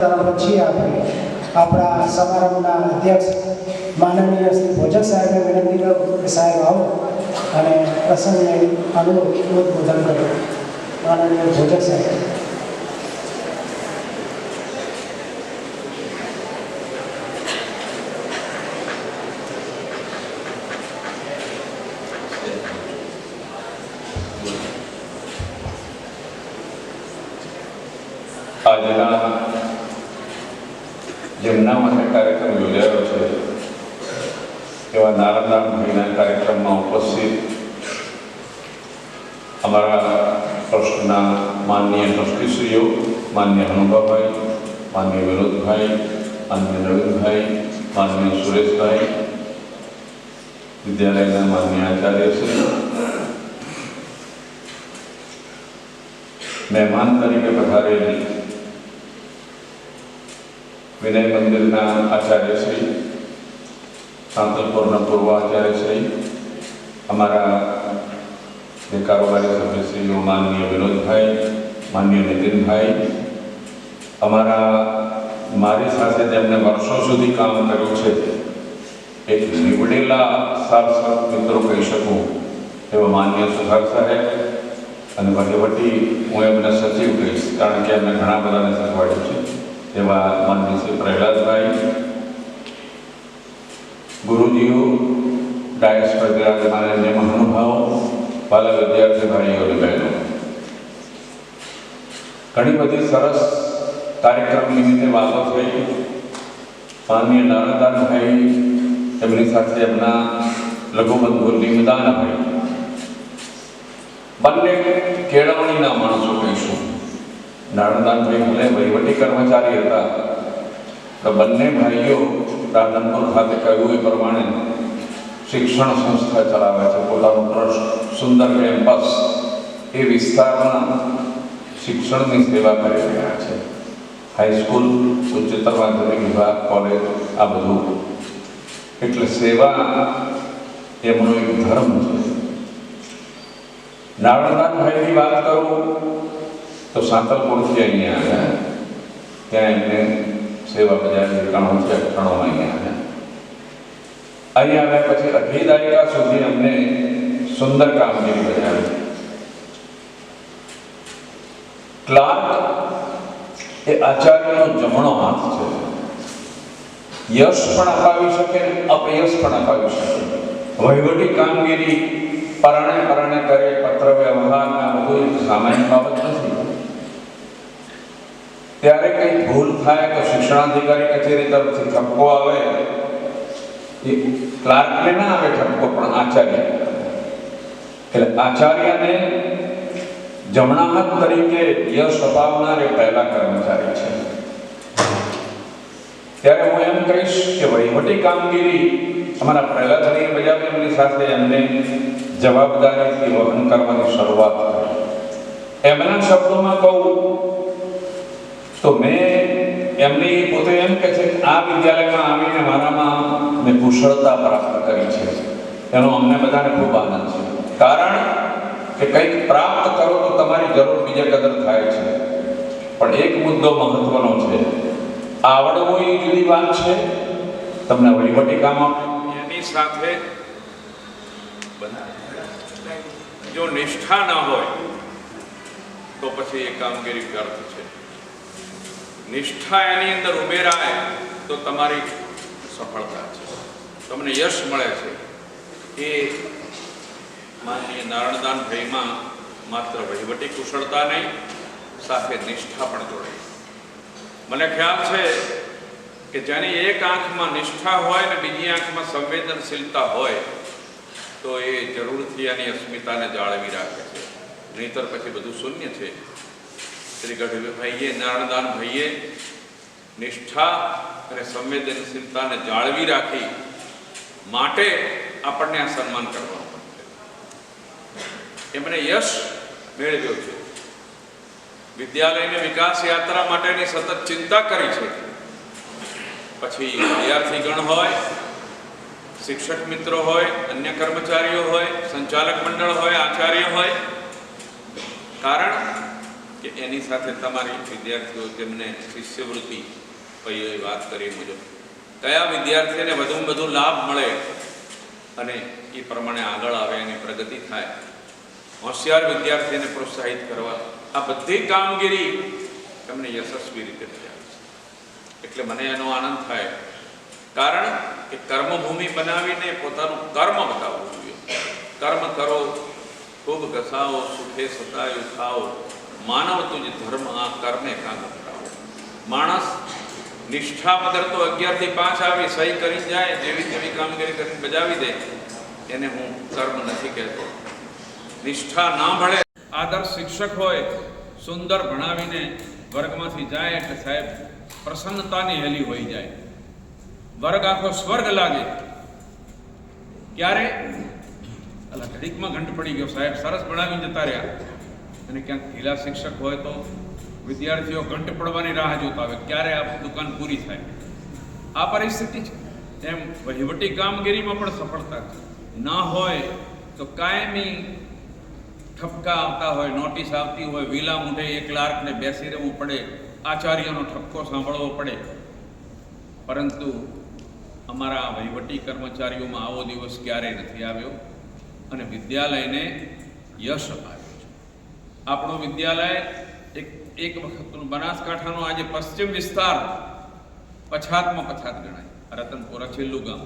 પછી આપણે આપણા સમારંભના અધ્યક્ષ માનનીય શ્રી ભોજક સાહેબને વિનંતી કરું કે સાહેબ આવો અને પ્રસંગને ઉદ્બોધન કરો. માનનીય ભોજક સાહેબ. આજના જેમના માટે કાર્યક્રમ યોજાયો છે એવા નારણદાન ભાઈના કાર્યક્રમમાં ઉપસ્થિત અમારા ટ્રસ્ટના માનનીય ટ્રસ્ટીશ્રીઓ, માનનીય હનુભાભાઈ, માનનીય વિનોદભાઈ, માનનીય નવીનભાઈ, માનનીય સુરેશભાઈ, વિદ્યાલયના માનનીય આચાર્યશ્રી, મહેમાન તરીકે પધારેલી વિનય મંદિરના આચાર્યશ્રી, સાંતલપુરના પૂર્વ આચાર્યશ્રી, અમારા જે કારોબારી સભ્યશ્રીઓ માનનીય વિનોદભાઈ, માનનીય નીતિનભાઈ, મારી સાથે જેમને વર્ષો સુધી કામ કર્યું છે એક નીવડેલા સાર્થક મિત્રો કહી શકું એવા માનનીય સુધાર સાહેબ અને વહીવટી હું એમને સચિવ કહીશ કારણ કે એમને ઘણા બધાને શીખવાડ્યું છે એવા માનનીય શ્રી પ્રહલાદભાઈ, ગુરુજીઓ, ડાયસ પર બિરાજમાન અન્ય મહાનુભાવો, વાલા વિદ્યાર્થી ભાઈઓ અને બહેનો, ઘણી બધી સરસ કાર્યક્રમ નિમિત્તે વાતો થઈ. માનનીય નારણદાનભાઈ, એમની સાથે એમના લઘુબંધુ લીમદાનભાઈ, બંને કેળવણીના માણસો કહીશું. નારણદાનભાઈ ભલે વહીવટી કર્મચારી હતા તો બંને ભાઈઓ રાધનપુર ખાતે કહ્યું એ પ્રમાણે શિક્ષણ સંસ્થા ચલાવે છે, પોતાનું ટ્રસ્ટ સુંદર કેમ્પસ એ વિસ્તારમાં શિક્ષણની સેવા કરી રહ્યા છે. હાઈસ્કૂલ, ઉચ્ચતર માધ્યમિક વિભાગ, કોલેજ, આ બધું. એટલે સેવા એમનો એક ધર્મ છે. નારણદાનભાઈની વાત કરું તો સાંતલપુરથી અહીંયા આવ્યા, ત્યાં એમને સેવા બજારની 93 અહીંયા આવ્યા પછી 8 દાયકા સુધી અમને સુંદર કામગીરી બજાવી. ક્લાર્ક એ આચાર્યનો જમણો હાથ છે. યશ પણ અપાવી શકે, અપયશ પણ અપાવી શકે. વહીવટી કામગીરી પરણે કરે, પત્ર વ્યવહારના બધું એક સામાન્ય બાબત નથી. ત્યારે કંઈ ભૂલ થાય તો શિક્ષણાધિકારી કચેરી તરફથી ઠપકો આવે. એ ક્લાર્કને ના આવે ઠપકો, પણ આચાર્ય. એટલે આચાર્યને જમણા હાથ તરીકે યશ અપાવનાર એ પહેલા કર્મચારી છે. ત્યારે હું એમ કહીશ કે વહીવટી કામગીરી અમારા પ્રહલાદભાઈએ બજાવી, એમની સાથે એમને જવાબદારીથી વહન કરવાની શરૂઆત કરી. એમના શબ્દોમાં કહું તો એમની પોતે એમ કહે છે કે આ વિદ્યાલયમાં આવીને મારામાં મેં કુશળતા પ્રાપ્ત કરી છે. એનો અમને બધાને ખૂબ આનંદ છે. કારણ કે કંઈક પ્રાપ્ત કરો તો તમારી જરૂર બીજે કદર થાય છે. પણ એક મુદ્દો મહત્વનો છે. આવડવું એ જુદી વાત છે, તમને વહીવટી કામ એની સાથે જો નિષ્ઠા ના હોય તો પછી એ કામગીરી વ્યર્થ છે. નિષ્ઠા એની અંદર ઉમેરાય તો તમારી સફળતા છે, તમને યશ મળે છે. એ માનનીય નારણદાનભાઈમાં માત્ર વહીવટી કુશળતા નહીં, સાથે નિષ્ઠા પણ જોડાઈ. મને ખ્યાલ છે કે જેની એક આંખમાં નિષ્ઠા હોય ને બીજી આંખમાં સંવેદનશીલતા હોય તો એ જરૂરથી એની અસ્મિતાને જાળવી રાખે છે. નહીંતર પછી બધું શૂન્ય છે. શ્રી ગઢવીભાઈએ, નારણદાનભાઈએ નિષ્ઠા અને સંવેદનશીલતાને જાળવી રાખી માટે આપણને આ સન્માન કરવાનું છે. એમણે યશ મેળવ્યો છે. વિદ્યાલયની વિકાસ યાત્રા માટેની સતત ચિંતા કરી છે. પછી વિદ્યાર્થીગણ હોય, શિક્ષક મિત્રો હોય, અન્ય કર્મચારીઓ હોય, સંચાલક મંડળ હોય, આચાર્ય હોય. કારણ કે એની સાથે તમારી વિદ્યાર્થીઓ જેમને શિષ્યવૃત્તિ ભાઈઓએ વાત કરી મુજબ કયા વિદ્યાર્થીને વધુમાં વધુ લાભ મળે અને એ પ્રમાણે આગળ આવે, એની પ્રગતિ થાય, હોશિયાર વિદ્યાર્થીને પ્રોત્સાહિત કરવા, આ બધી કામગીરી તમને યશસ્વી રીતે થઈ આવે છે. એટલે મને એનો આનંદ થાય, કારણ કે કર્મભૂમિ બનાવીને પોતાનું કર્મ બતાવવું જોઈએ. કર્મ કરો ખૂબ ઘસાઓ, સુખે સતાયું ખાઓ, માનવ તુજ ધર્મ આ કર્મે કામ કરાવો. માણસ નિષ્ઠા વગર તો 11 થી 5 આવી સહી કરી જાય, જેવી તેવી કામગીરી કરીને બજાવી દે, એને હું કર્મ નથી કહેતો. નિષ્ઠા ના ભળે. આદર્શ શિક્ષક હોય, સુંદર ભણાવીને વર્ગમાંથી જાય એટલે સાહેબ પ્રસન્નતાની હેલી હોઈ જાય, વર્ગ આખો સ્વર્ગ લાગે. ક્યારે અલા ઘડીકમાં ઘંટ પડી ગયો, સાહેબ સરસ ભણાવીને જતા રહ્યા. અને ક્યાંક ઢીલા શિક્ષક હોય તો વિદ્યાર્થીઓ ઘંટ પડવાની રાહ જોતા હોય, ક્યારે આ દુકાન પૂરી થાય. આ પરિસ્થિતિ છે. એમ વહીવટી કામગીરીમાં પણ સફળતા છે. ના હોય તો કાયમી ઠપકા આવતા હોય, નોટિસ આવતી હોય, વિલા મૂઠે એક ક્લાર્કને બેસી રહેવું પડે, આચાર્યનો ઠપકો સાંભળવો પડે. પરંતુ અમારા વહીવટી કર્મચારીઓમાં આવો દિવસ ક્યારેય નથી આવ્યો અને વિદ્યાલયને યશ આવ્યું છે. આપણું વિદ્યાલય એક વખતનું બનાસકાંઠાનો આજે પશ્ચિમ વિસ્તાર પછાતમાં પછાત ગણાય. રતનપુરા છેલ્લું ગામ,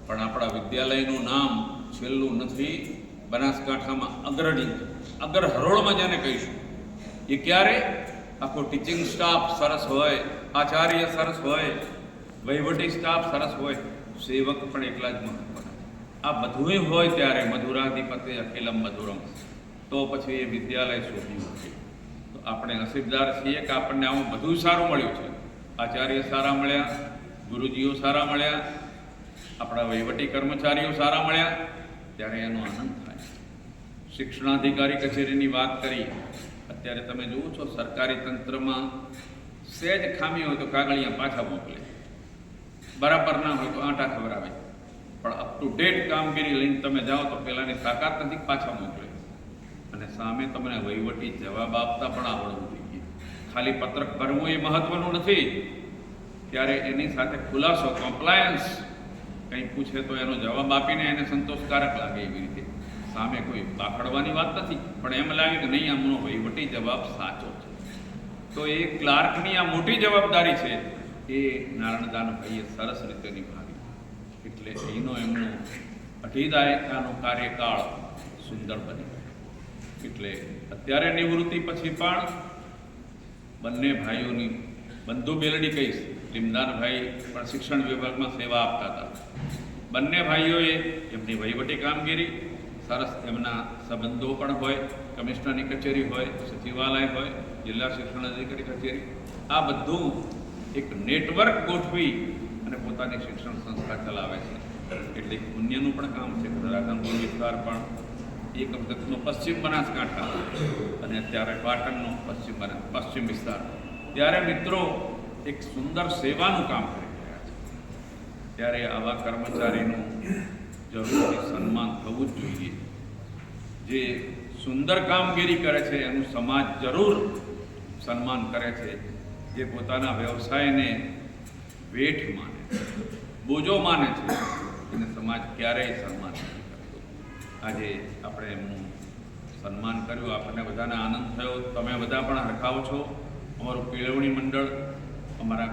પણ આપણા વિદ્યાલયનું નામ છેલ્લું નથી. બનાસકાંઠામાં અગ્રણી, અગ્ર હરોળમાં જેને કહીશું, એ ક્યારે આખો ટીચિંગ સ્ટાફ સરસ હોય, આચાર્ય સરસ હોય, વહીવટી સ્ટાફ સરસ હોય, સેવક પણ એટલા જ મહત્વના. આ બધું હોય ત્યારે મધુરાધિપતે અખિલમ મધુરમ, તો પછી એ વિદ્યાલય શોભ્યું છે. તો આપણે નસીબદાર છીએ કે આપણને આવું બધું સારું મળ્યું છે. આચાર્ય સારા મળ્યા, ગુરુજીઓ સારા મળ્યા, આપણા વહીવટી કર્મચારીઓ સારા મળ્યા, ત્યારે એનો આનંદ થાય. શિક્ષણાધિકારી કચેરીની વાત કરી. અત્યારે તમે જુઓ છો સરકારી તંત્રમાં સહેજ ખામી હોય તો કાગળિયા પાછા મોકલે, બરાબર ના હોય તો આંટા ખવડાવે, પણ અપ ટુ ડેટ કામગીરી લઈને તમે જાઓ તો પેલાની તાકાત નથી, પાછા મોકલે. અને સામે તમને વહીવટી જવાબ આપતા પણ આવડવું જોઈએ. ખાલી પત્રક ભરવું એ મહત્વનું નથી, ત્યારે એની સાથે ખુલાસો, કોમ્પ્લાયન્સ, કંઈ પૂછે તો એનો જવાબ આપીને એને સંતોષકારક લાગે એવી રીતે. સામે કોઈ પાખડવાની વાત નથી, પણ એમ લાગે કે નહીં આમનો વહીવટી જવાબ સાચો છે. તો એ ક્લાર્કની આ મોટી જવાબદારી છે, એ નારાયણદાનભાઈએ સરસ રીતે નિભાવી. એટલે એમનો 2.5 દાયકાનો કાર્યકાળ સુંદર બની. એટલે અત્યારે નિવૃત્તિ પછી પણ બંને ભાઈઓની બંધુ બેલડી કહીશ. લીમદાનભાઈ પણ શિક્ષણ વિભાગમાં સેવા આપતા હતા. બંને ભાઈઓએ એમની વહીવટી કામગીરી સરસ, એમના સંબંધો પણ હોય, કમિશનરની કચેરી હોય, સચિવાલય હોય, જિલ્લા શિક્ષણ અધિકારી કચેરી, આ બધું એક નેટવર્ક ગોઠવી અને પોતાની શિક્ષણ સંસ્થા ચલાવે છે. એટલે પુણ્યનું પણ કામ છે. રાધનપુર વિસ્તાર પણ એક વખતનો પશ્ચિમ બનાસકાંઠા અને અત્યારે પાટણનો પશ્ચિમ વિસ્તાર, ત્યારે મિત્રો એક સુંદર સેવાનું કામ કરી રહ્યા છે. ત્યારે આવા કર્મચારીનું જરૂરથી સન્માન થવું જ જોઈએ. જે સુંદર કામગીરી કરે છે એનું સમાજ જરૂર સન્માન કરે છે. જે પોતાના વ્યવસાયને વેઠ માને, બોજો માને છે, એને સમાજ ક્યારેય સન્માન નથી કરતો. આજે આપણે એમનું સન્માન કર્યું, આપણને બધાને આનંદ થયો. તમે બધા પણ હરખાવો છો. અમારું કેળવણી મંડળ, અમારા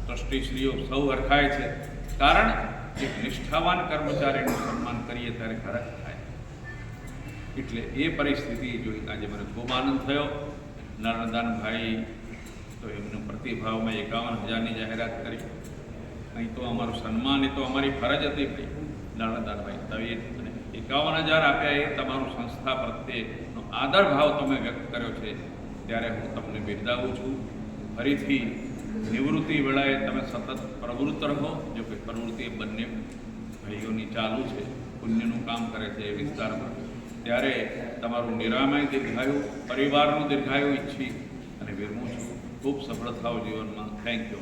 ટ્રસ્ટીશ્રીઓ સૌ હરખાય છે. કારણ એક નિષ્ઠાવાન કર્મચારીનું સન્માન કરીએ ત્યારે હરખ થાય. એટલે એ પરિસ્થિતિ જોઈ આજે મને ખૂબ આનંદ થયો. નારાયણદાનભાઈ તો એમનું પ્રતિભાવમાં 51,000ની જાહેરાત કરી. અહીં તો અમારું સન્માન, એ તો અમારી ફરજ હતી ભાઈ. નારાયણદાનભાઈ તમે 51,000 આપ્યા, એ તમારું સંસ્થા પ્રત્યેનો આદર ભાવ તમે વ્યક્ત કર્યો છે, ત્યારે હું તમને બિરદાવું છું. ફરીથી નિવૃત્તિ વેળાએ તમે સતત પ્રવૃત્ત રહો. જો કે પ્રવૃત્તિ બંને ભાઈઓની ચાલુ છે, પુણ્યનું કામ કરે છે એ વિસ્તારમાં, ત્યારે તમારું નિરામય દીર્ઘાયુ, પરિવારનું દીર્ઘાયુ ઈચ્છી અને વિરમું છું. ખૂબ સફળ થાઓ જીવનમાં. Thank you.